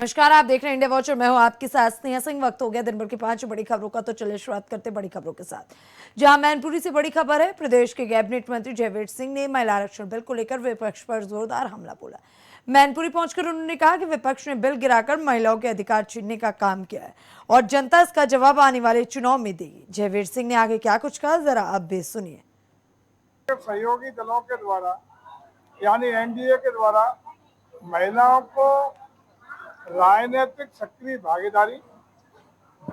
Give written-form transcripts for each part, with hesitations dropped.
नमस्कार, आप देख रहे हैं इंडिया वॉच और मैं हूं आपके साथ स्नेहा सिंह। वक्त हो गया दिन भर की 5 बड़ी खबरों का, तो चलिए शुरुआत करते बड़ी खबरों के साथ। जहां मैनपुरी से बड़ी खबर है। प्रदेश के कैबिनेट मंत्री जयवीर सिंह ने महिला आरक्षण बिल को लेकर विपक्ष पर जोरदार हमला बोला। मैनपुरी पहुंचकर उन्होंने कहा कि विपक्ष ने बिल गिराकर महिलाओं के अधिकार छीनने का काम किया है और जनता इसका जवाब आने वाले चुनाव में देगी। जयवीर सिंह ने आगे क्या कुछ कहा, जरा अब भी सुनिए। सहयोगी दलों के द्वारा यानी एनडीए के द्वारा महिलाओं को राजनीतिक सक्रिय भागीदारी,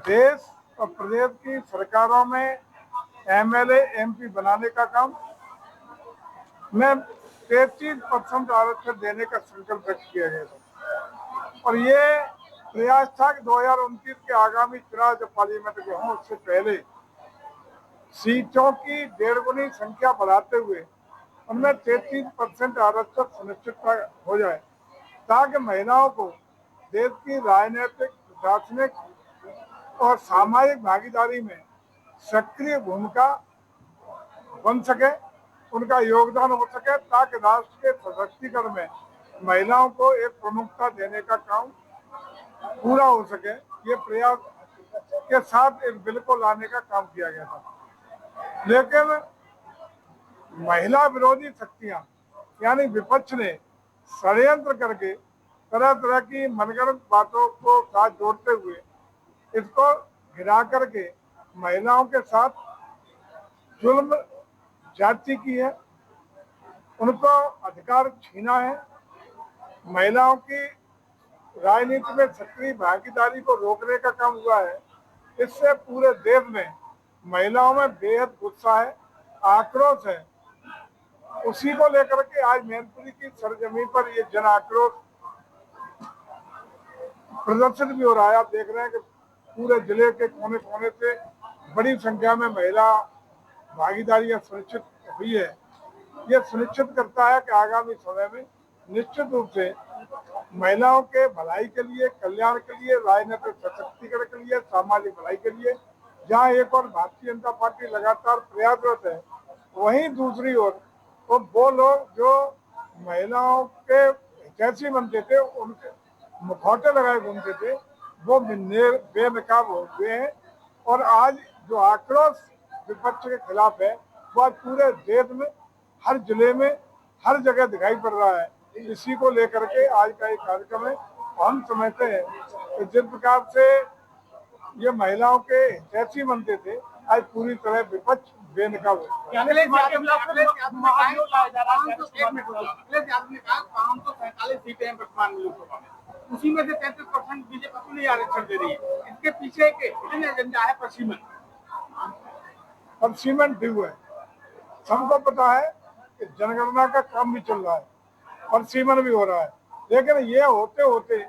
देश और प्रदेश की सरकारों में एमएलए एमपी बनाने का काम में 33% आरक्षण देने का संकल्प व्यक्त किया गया था। और ये प्रयास था कि 2029 के आगामी चुनाव जब पार्लियामेंट के हों उससे पहले सीटों की 1.5 गुनी संख्या बढ़ाते हुए उनमें 33% आरक्षण सुनिश्चित हो जाए, ताकि महिलाओं को देश की राजनीतिक, प्रशासनिक और सामाजिक भागीदारी में सक्रिय भूमिका बन सके, उनका योगदान हो सके, ताकि राष्ट्र के सशक्तिकरण में महिलाओं को एक प्रमुखता देने का काम पूरा हो सके। ये प्रयास के साथ एक बिल को लाने का काम किया गया था। लेकिन महिला विरोधी शक्तियां यानी विपक्ष ने षड्यंत्र करके तरह तरह की मनगढ़ंत बातों को साथ जोड़ते हुए इसको गिरा करके महिलाओं के साथ जुल्म ज्यादती की है, उनको अधिकार छीना है, महिलाओं की राजनीति में सक्रिय भागीदारी को रोकने का काम हुआ है। इससे पूरे देश में महिलाओं में बेहद गुस्सा है, आक्रोश है। उसी को लेकर के आज मैनपुरी की सरजमी पर ये जन आक्रोश प्रदर्शन भी हो रहा है। आप देख रहे हैं कि पूरे जिले के कोने कोने से बड़ी संख्या में महिला भागीदारी सुनिश्चित हुई है। ये सुनिश्चित करता है कि आगामी समय में निश्चित रूप से महिलाओं के भलाई के लिए, कल्याण के लिए, राजनीतिक सशक्तिकरण के लिए, सामाजिक भलाई के लिए जहाँ एक और भारतीय जनता पार्टी लगातार प्रयासरत है, वहीं दूसरी ओर वो लोग जो महिलाओं के हितैषी बनते थे, उनके मुखौटे लगाए घूमते थे, वो बेनकाब हो गए हैं। और आज जो आक्रोश विपक्ष के खिलाफ है वो आज पूरे देश में, हर जिले में, हर जगह दिखाई पड़ रहा है। इसी को लेकर के आज का एक कार्यक्रम है। हम समझते हैं कि जिस प्रकार से ये महिलाओं के हितैषी बनते थे, आज पूरी तरह विपक्ष बेनकाब हो। उसी में से 33% बीजेपी को नहीं आरक्षण दे रही है। इसके पीछे के एजेंडा है परसीमेंट ड्यू है। सबको पता है कि जनगणना का काम भी चल रहा है, परसीमन भी हो रहा है, लेकिन ये होते होते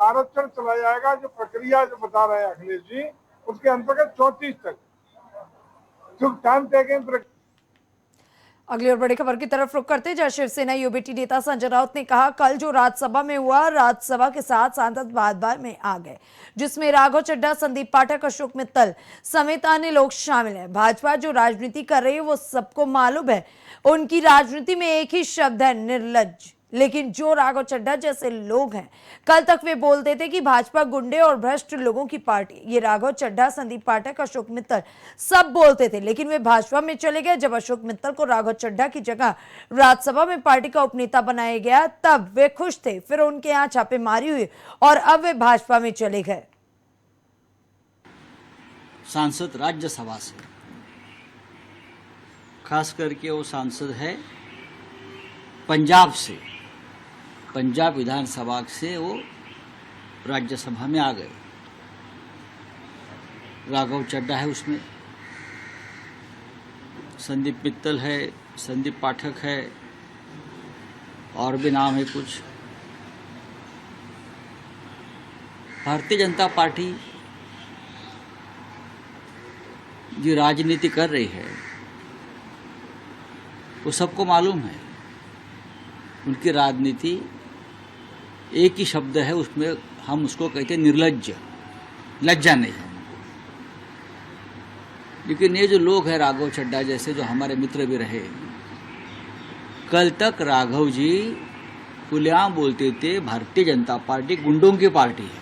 आरक्षण चला जाएगा। जो प्रक्रिया जो बता रहे हैं अखिलेश जी, उसके अंतर्गत 34 तक जो टाइम टेकिंग। अगली और बड़ी खबर की तरफ रुख करते जहां शिवसेना यूबीटी नेता संजय राउत ने कहा, कल जो राज्यसभा में हुआ, राज्यसभा के साथ सांसद बार-बार में आ गए, जिसमें राघव चड्ढा, संदीप पाठक, अशोक मित्तल समेत अन्य लोग शामिल हैं। भाजपा जो राजनीति कर रही है वो सबको मालूम है। उनकी राजनीति में एक ही शब्द है, निर्लज्ज। लेकिन जो राघव चड्ढा जैसे लोग हैं, कल तक वे बोलते थे कि भाजपा गुंडे और भ्रष्ट लोगों की पार्टी। ये राघव चड्ढा, संदीप पाठक, अशोक मित्तल सब बोलते थे, लेकिन वे भाजपा में चले गए। जब अशोक मित्तल को राघव चड्ढा की जगह राज्यसभा में पार्टी का उपनेता बनाया गया, तब वे खुश थे। फिर उनके यहाँ छापेमारी हुई और अब वे भाजपा में चले गए। सांसद राज्यसभा से, खास करके वो सांसद है पंजाब से, पंजाब विधानसभा से वो राज्यसभा में आ गए। राघव चड्ढा है उसमें, संदीप मित्तल है, संदीप पाठक है, और भी नाम है कुछ। भारतीय जनता पार्टी जो राजनीति कर रही है वो सबको मालूम है। उनकी राजनीति एक ही शब्द है, उसमें हम उसको कहते हैं निर्लज्ज, लज्जा नहीं है। लेकिन ये जो लोग हैं राघव चड्ढा जैसे, जो हमारे मित्र भी रहे, कल तक राघव जी खुलेआम बोलते थे भारतीय जनता पार्टी गुंडों की पार्टी है,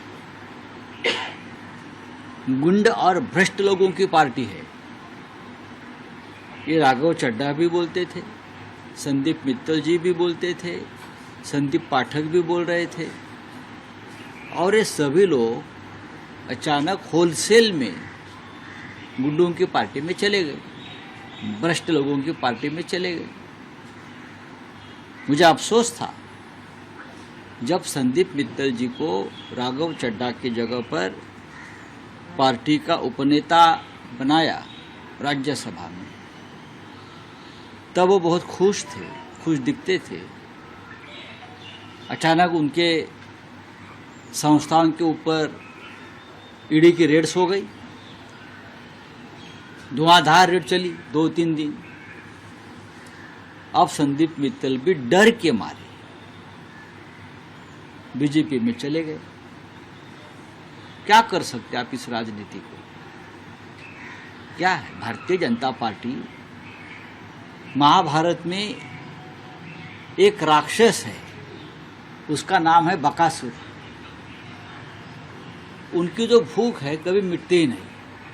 गुंड और भ्रष्ट लोगों की पार्टी है। ये राघव चड्ढा भी बोलते थे, संदीप मित्तल जी भी बोलते थे, संदीप पाठक भी बोल रहे थे, और ये सभी लोग अचानक होलसेल में गुंडों की पार्टी में चले गए, भ्रष्ट लोगों की पार्टी में चले गए। मुझे अफसोस था जब संदीप मित्तल जी को राघव चड्ढा की जगह पर पार्टी का उपनेता बनाया राज्यसभा में, तब वो बहुत खुश थे, खुश दिखते थे। अचानक उनके संस्थान के ऊपर ईडी की रेड्स हो गई, धुआंधार रेड चली 2-3 दिन। अब संदीप मित्तल भी डर के मारे बीजेपी में चले गए। क्या कर सकते आप इस राजनीति को? क्या है भारतीय जनता पार्टी? महाभारत में एक राक्षस है, उसका नाम है बकासुर। उनकी जो भूख है कभी मिटती ही नहीं,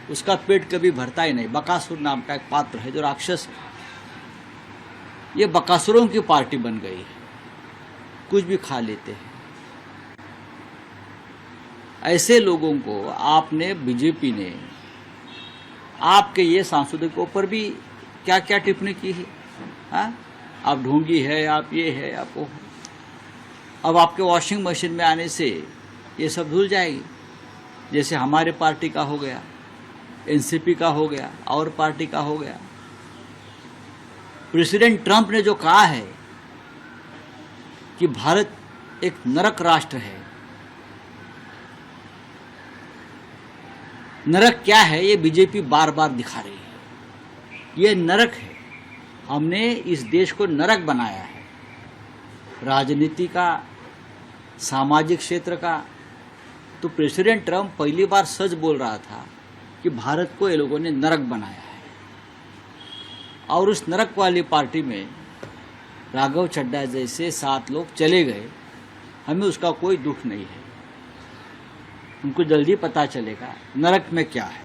उसका पेट कभी भरता ही नहीं। बकासुर नाम का एक पात्र है जो राक्षस है। ये बकासुरों की पार्टी बन गई है, कुछ भी खा लेते हैं। ऐसे लोगों को आपने, बीजेपी ने आपके ये सांसदों के ऊपर भी क्या क्या टिप्पणी की है? हाँ, आप ढोंगी है, आप ये है, आप वो। अब आपके वॉशिंग मशीन में आने से ये सब धुल जाएगी, जैसे हमारे पार्टी का हो गया, एनसीपी का हो गया, और पार्टी का हो गया। प्रेसिडेंट ट्रंप ने जो कहा है कि भारत एक नरक राष्ट्र है, नरक क्या है ये बीजेपी बार बार दिखा रही है। ये नरक है, हमने इस देश को नरक बनाया है, राजनीति का, सामाजिक क्षेत्र का। तो प्रेसिडेंट ट्रंप पहली बार सच बोल रहा था कि भारत को ये लोगों ने नरक बनाया है, और उस नरक वाली पार्टी में राघव चड्ढा जैसे 7 लोग चले गए। हमें उसका कोई दुख नहीं है, उनको जल्दी पता चलेगा नरक में क्या है।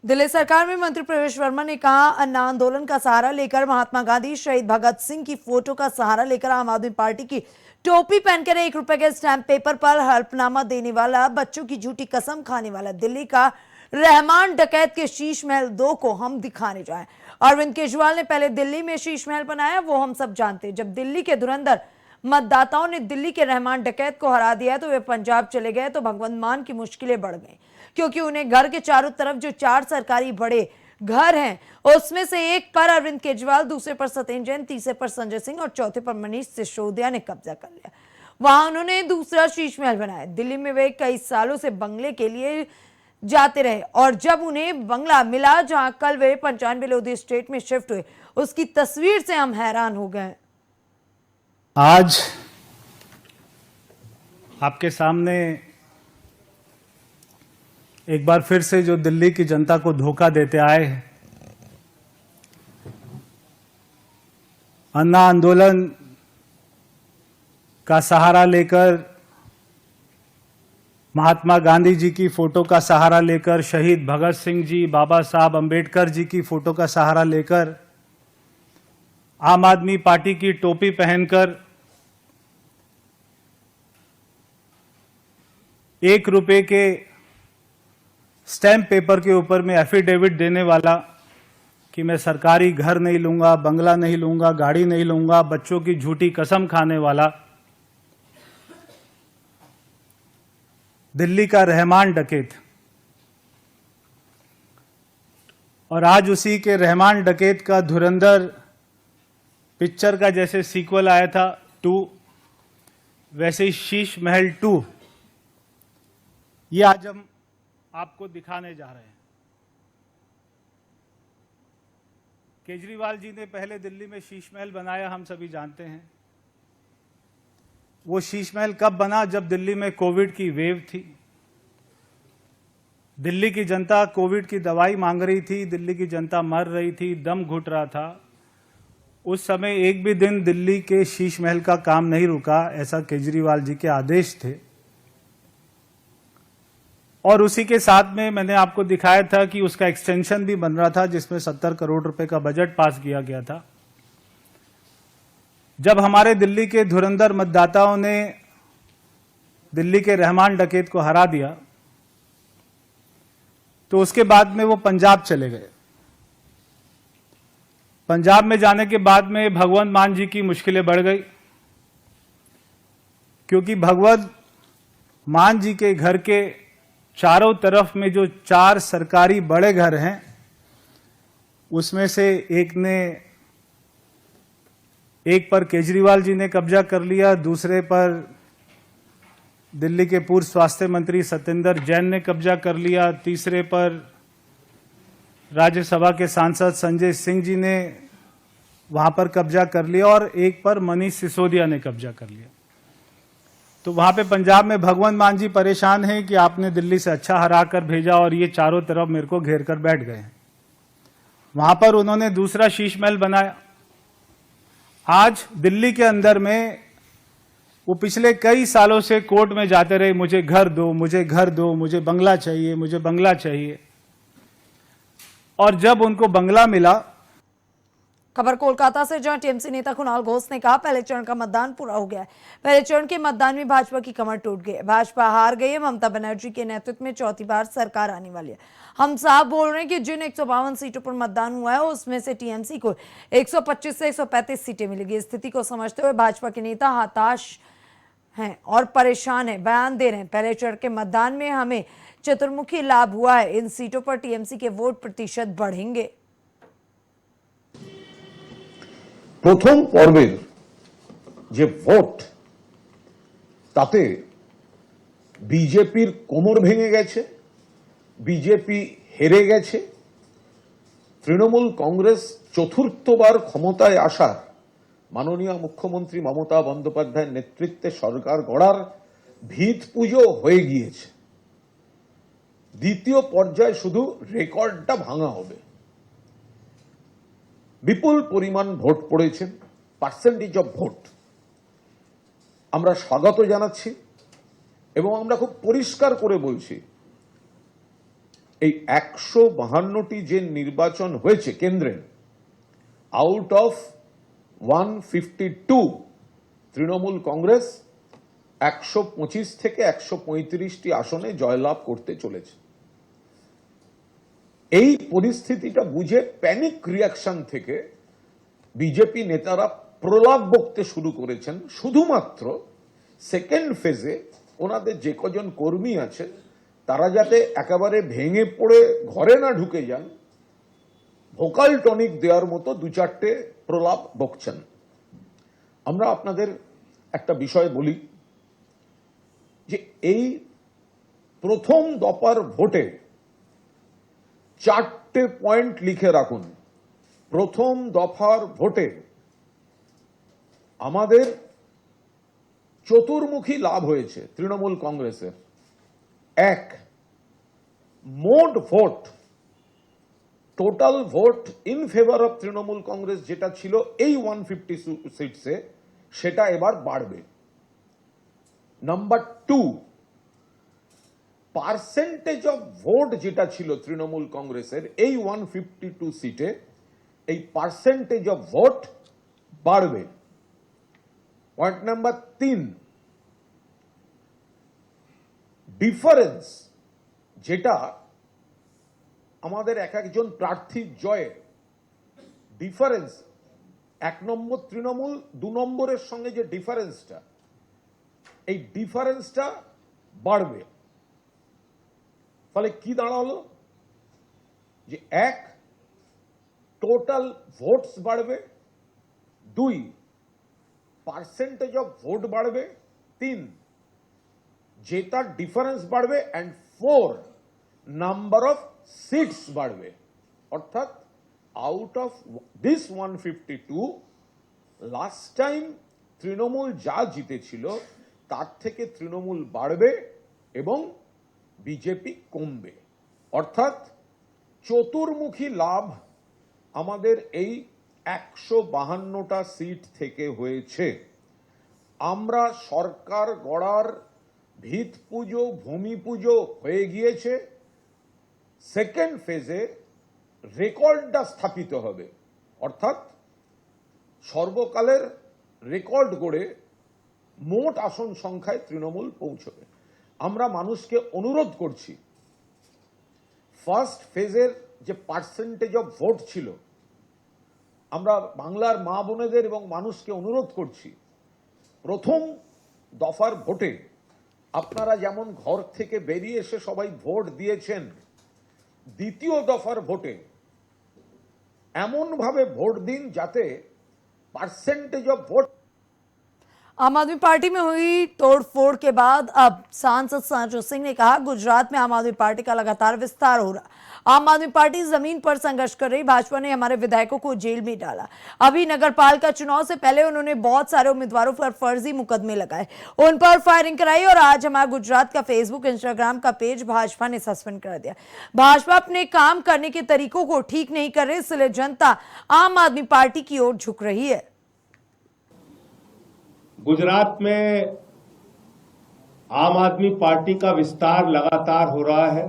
दिल्ली सरकार में मंत्री प्रवेश वर्मा ने कहा, अन्ना आंदोलन का सहारा लेकर महात्मा गांधी, शहीद भगत सिंह की फोटो का सहारा लेकर आम आदमी पार्टी की टोपी पहनकर 1 रुपए के स्टैंप पेपर पर हल्फनामा देने वाला, बच्चों की झूठी कसम खाने वाला दिल्ली का रहमान डकैत के शीश महल 2 को हम दिखाने जाएं। अरविंद केजरीवाल ने पहले दिल्ली में शीश महल बनाया, वो हम सब जानते हैं। जब दिल्ली के धुरंधर मतदाताओं ने दिल्ली के रहमान डकैत को हरा दिया तो वे पंजाब चले गए तो भगवंत मान की मुश्किलें बढ़ गई, क्योंकि उन्हें घर के चारों तरफ जो 4 सरकारी बड़े घर हैं, उसमें से एक पर अरविंद केजरीवाल, दूसरे पर सत्येंद्र जैन, तीसरे पर संजय सिंह और चौथे पर मनीष सिसोदिया ने कब्जा कर लिया। वहां उन्होंने दूसरा शीश महल बनाया। दिल्ली में वे कई सालों से बंगले के लिए जाते रहे, और जब उन्हें बंगला मिला जहां कल वे 95 लोधी स्टेट में शिफ्ट हुए, उसकी तस्वीर से हम हैरान हो गए। आज आपके सामने एक बार फिर से जो दिल्ली की जनता को धोखा देते आए हैं, अन्ना आंदोलन का सहारा लेकर, महात्मा गांधी जी की फोटो का सहारा लेकर, शहीद भगत सिंह जी, बाबा साहब अंबेडकर जी की फोटो का सहारा लेकर, आम आदमी पार्टी की टोपी पहनकर 1 रुपए के स्टैम्प पेपर के ऊपर में एफिडेविट देने वाला कि मैं सरकारी घर नहीं लूंगा, बंगला नहीं लूंगा, गाड़ी नहीं लूंगा, बच्चों की झूठी कसम खाने वाला दिल्ली का रहमान डकैत। और आज उसी के रहमान डकैत का धुरंधर पिक्चर का जैसे सीक्वल आया था 2, वैसे ही शीश महल 2 ये आज हम आपको दिखाने जा रहे हैं। केजरीवाल जी ने पहले दिल्ली में शीश महल बनाया, हम सभी जानते हैं। वो शीश महल कब बना? जब दिल्ली में कोविड की वेव थी, दिल्ली की जनता कोविड की दवाई मांग रही थी, दिल्ली की जनता मर रही थी, दम घुट रहा था। उस समय एक भी दिन दिल्ली के शीश महल का काम नहीं रुका, ऐसा केजरीवाल जी के आदेश थे। और उसी के साथ में मैंने आपको दिखाया था कि उसका एक्सटेंशन भी बन रहा था, जिसमें 70 करोड़ रुपए का बजट पास किया गया था। जब हमारे दिल्ली के धुरंधर मतदाताओं ने दिल्ली के रहमान डकैत को हरा दिया, तो उसके बाद में वो पंजाब चले गए। पंजाब में जाने के बाद में भगवंत मान जी की मुश्किलें बढ़ गई, क्योंकि भगवंत मान जी के घर के चारों तरफ में जो 4 सरकारी बड़े घर हैं, उसमें से एक पर केजरीवाल जी ने कब्जा कर लिया, दूसरे पर दिल्ली के पूर्व स्वास्थ्य मंत्री सत्येंद्र जैन ने कब्जा कर लिया, तीसरे पर राज्यसभा के सांसद संजय सिंह जी ने वहां पर कब्जा कर लिया, और एक पर मनीष सिसोदिया ने कब्जा कर लिया। तो वहां पे पंजाब में भगवंत मान जी परेशान हैं कि आपने दिल्ली से अच्छा हरा कर भेजा और ये चारों तरफ मेरे को घेर कर बैठ गए हैं। वहां पर उन्होंने दूसरा शीश महल बनाया। आज दिल्ली के अंदर में वो पिछले कई सालों से कोर्ट में जाते रहे, मुझे घर दो, मुझे घर दो, मुझे बंगला चाहिए, मुझे बंगला चाहिए। और जब उनको बंगला मिला। खबर कोलकाता से, जहां टीएमसी नेता कुणाल घोष ने कहा पहले चरण का मतदान पूरा हो गया है। पहले चरण के मतदान में भाजपा की कमर टूट गई है, भाजपा हार गई है। ममता बनर्जी के नेतृत्व में चौथी बार सरकार आने वाली है। हम साफ बोल रहे हैं कि जिन 152 सीटों पर मतदान हुआ है, उसमें से टीएमसी को 125 से 135 सीटें मिलेगी। स्थिति को समझते हुए भाजपा के नेता हताश हैं और परेशान हैं। बयान दे रहे हैं, पहले चरण के मतदान में हमें चतुर्मुखी लाभ हुआ है, इन सीटों पर टीएमसी के वोट प्रतिशत बढ़ेंगे। প্রথম পর্বের যে ভোট, তাতে বিজেপির কোমর ভেঙে গেছে, বিজেপি হেরে গেছে। তৃণমূল কংগ্রেস চতুর্থবার ক্ষমতায় আসার মাননীয় মুখ্যমন্ত্রী মমতা বন্দ্যোপাধ্যায়ের নেতৃত্বে সরকার গড়ার ভিত পুজো হয়ে গিয়েছে। দ্বিতীয় পর্যায়ে শুধু রেকর্ডটা ভাঙা হবে। বিপুল পরিমাণ ভোট পড়েছে, পার্সেন্টেজ অফ ভোট আমরা স্বাগত জানাচ্ছি এবং আমরা খুব পরিষ্কার করে বলছি, এই 152টি যে নির্বাচন হয়েছে কেন্দ্রে, আউট অফ 152 তৃণমূল কংগ্রেস 125 থেকে 135টি আসনে জয়লাভ করতে চলেছে। এই পরিস্থিতিটা বুঝে প্যানিক রিয়াকশন থেকে বিজেপি নেতারা প্রলাপ বকতে শুরু করেছেন। শুধুমাত্র সেকেন্ড ফেজে ওনাদের যে কজন কর্মী আছেন তারা যাতে একেবারে ভেঙে পড়ে ঘরে না ঢুকে যান, ভোকাল টনিক দেওয়ার মতো 2-4টে প্রলাপ বকছেন। আমরা আপনাদের একটা বিষয় বলি যে এই প্রথম দফার ভোটে 4টে পয়েন্ট লিখে রাখুন। প্রথম দফার ভোটে আমাদের চতুর্মুখী লাভ হয়েছে তৃণমূল কংগ্রেসের। 1, মোট vote, total vote in favour of Trinamool Congress যেটা ছিল এই 150 সিটসে, সেটা এবার বাড়বে। নাম্বার 2, পার্সেন্টেজ অফ ভোট যেটা ছিল তৃণমূল কংগ্রেসের এই 152 সিটে, এই পার্সেন্টেজ অফ ভোট বাড়বে। পয়েন্ট নাম্বার 3, ডিফারেন্স যেটা আমাদের এক একজন প্রার্থীর জয়ে ডিফারেন্স, 1 নম্বর তৃণমূল, 2 নম্বরের সঙ্গে যে ডিফারেন্সটা, এই ডিফারেন্সটা বাড়বে। ফলে কি দাঁড়ালো যে 1, টোটাল ভোটস বাড়বে, 2, পার্সেন্টেজ অফ ভোট বাড়বে, 3, জেতার ডিফারেন্স বাড়বে, এন্ড 4, নাম্বার অফ সিটস বাড়বে। অর্থাৎ out of this 152, last time Trinamool যা জিতেছিল তার থেকে তৃণমূল বাড়বে এবং বিজেপি কমবে। অর্থাৎ চতুর্মুখী লাভ আমাদের এই 152টা সিট থেকে হয়েছে। আমরা সরকার গড়ার ভিত পুজো ভূমি পুজো হয়ে গিয়েছে। সেকেন্ড ফেজে রেকর্ডটা স্থাপিত হবে, অর্থাৎ সর্বকালের রেকর্ড গড়ে মোট আসন সংখ্যায় তৃণমূল পৌঁছবে। আমরা মানুষকে অনুরোধ করছি, ফার্স্ট ফেজের যে পার্সেন্টেজ অফ ভোট ছিল, আমরা বাংলার মা বোনেদের এবং মানুষকে অনুরোধ করছি, প্রথম দফার ভোটে আপনারা যেমন ঘর থেকে বেরিয়ে এসে সবাই ভোট দিয়েছেন, দ্বিতীয় দফার ভোটে এমনভাবে ভোট দিন যাতে পার্সেंटेज ऑफ वोट। आम आदमी पार्टी में हुई तोड़फोड़ के बाद अब सांसद संजय सिंह ने कहा गुजरात में आम आदमी पार्टी का लगातार विस्तार हो रहा। आम आदमी पार्टी जमीन पर संघर्ष कर रही, भाजपा ने हमारे विधायकों को जेल में डाला। अभी नगरपालिका चुनाव से पहले उन्होंने बहुत सारे उम्मीदवारों पर फर्जी मुकदमे लगाए, उन पर फायरिंग कराई और आज हमारा गुजरात का फेसबुक इंस्टाग्राम का पेज भाजपा ने सस्पेंड कर दिया। भाजपा अपने काम करने के तरीकों को ठीक नहीं कर रही, इसलिए जनता आम आदमी पार्टी की ओर झुक रही है। गुजरात में आम आदमी पार्टी का विस्तार लगातार हो रहा है।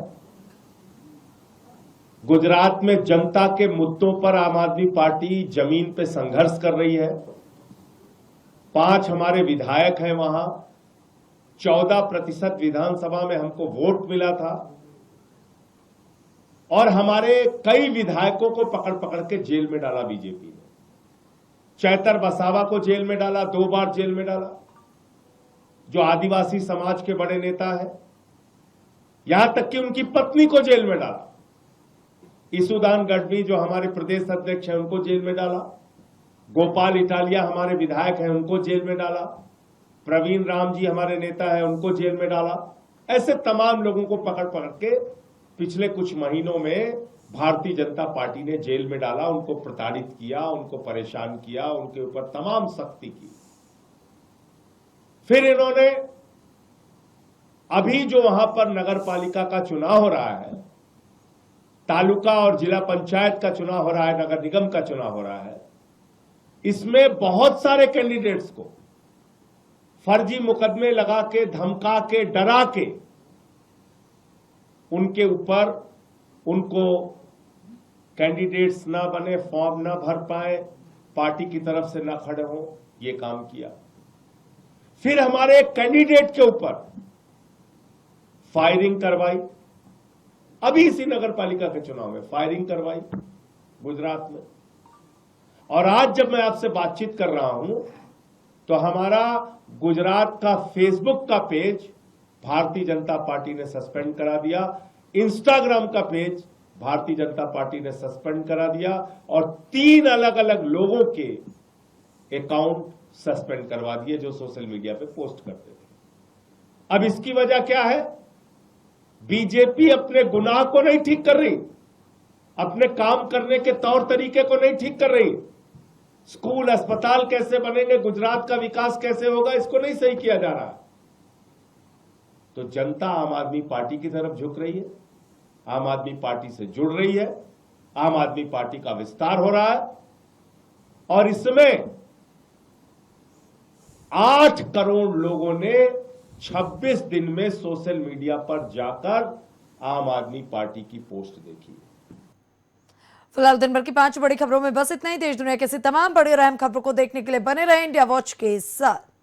गुजरात में जनता के मुद्दों पर आम आदमी पार्टी जमीन पे संघर्ष कर रही है। 5 हमारे विधायक हैं वहां, 14% विधानसभा में हमको वोट मिला था और हमारे कई विधायकों को पकड़ पकड़ के जेल में डाला बीजेपी ने। चैतर बसावा को जेल में डाला, 2 बार जेल में डाला, जो आदिवासी समाज के बड़े नेता है। यहां तक कि उनकी पत्नी को जेल में डाला। ईसुदान गढ़वी जो हमारे प्रदेश अध्यक्ष हैं उनको जेल में डाला। गोपाल इटालिया हमारे विधायक हैं उनको जेल में डाला। प्रवीण राम जी हमारे नेता हैं उनको जेल में डाला। ऐसे तमाम लोगों को पकड़ पकड़ के पिछले कुछ महीनों में भारतीय जनता पार्टी ने जेल में डाला, उनको प्रताड़ित किया, उनको परेशान किया, उनके ऊपर तमाम सख्ती की। फिर इन्होंने अभी जो वहां पर नगर पालिका का चुनाव हो रहा है, तालुका और जिला पंचायत का चुनाव हो रहा है, नगर निगम का चुनाव हो रहा है, इसमें बहुत सारे कैंडिडेट्स को फर्जी मुकदमे लगा के, धमका के, डरा के उनके ऊपर उनको कैंडिडेट्स ना बने, फॉर्म ना भर पाए, पार्टी की तरफ से ना खड़े हो, ये काम किया। फिर हमारे कैंडिडेट के ऊपर फायरिंग करवाई। अभी इसी नगर पालिका के चुनाव में फायरिंग करवाई गुजरात में। और आज जब मैं आपसे बातचीत कर रहा हूं तो हमारा गुजरात का फेसबुक का पेज भारतीय जनता पार्टी ने सस्पेंड करा दिया, इंस्टाग्राम का पेज भारतीय जनता पार्टी ने सस्पेंड करा दिया और 3 अलग अलग लोगों के अकाउंट सस्पेंड करवा दिए जो सोशल मीडिया पे पोस्ट करते थे। अब इसकी वजह क्या है? बीजेपी अपने गुनाह को नहीं ठीक कर रही, अपने काम करने के तौर तरीके को नहीं ठीक कर रही। स्कूल अस्पताल कैसे बनेंगे, गुजरात का विकास कैसे होगा, इसको नहीं सही किया जा रहा। तो जनता आम आदमी पार्टी की तरफ झुक रही है, आम आदमी पार्टी से जुड़ रही है, आम आदमी पार्टी का विस्तार हो रहा है और इसमें 8 करोड़ लोगों ने 26 दिन में सोशल मीडिया पर जाकर आम आदमी पार्टी की पोस्ट देखी। फिलहाल दिन भर की 5 बड़ी खबरों में बस इतना ही। देश दुनिया की ऐसी तमाम बड़ी और अहम खबरों को देखने के लिए बने रहे इंडिया वॉच के साथ।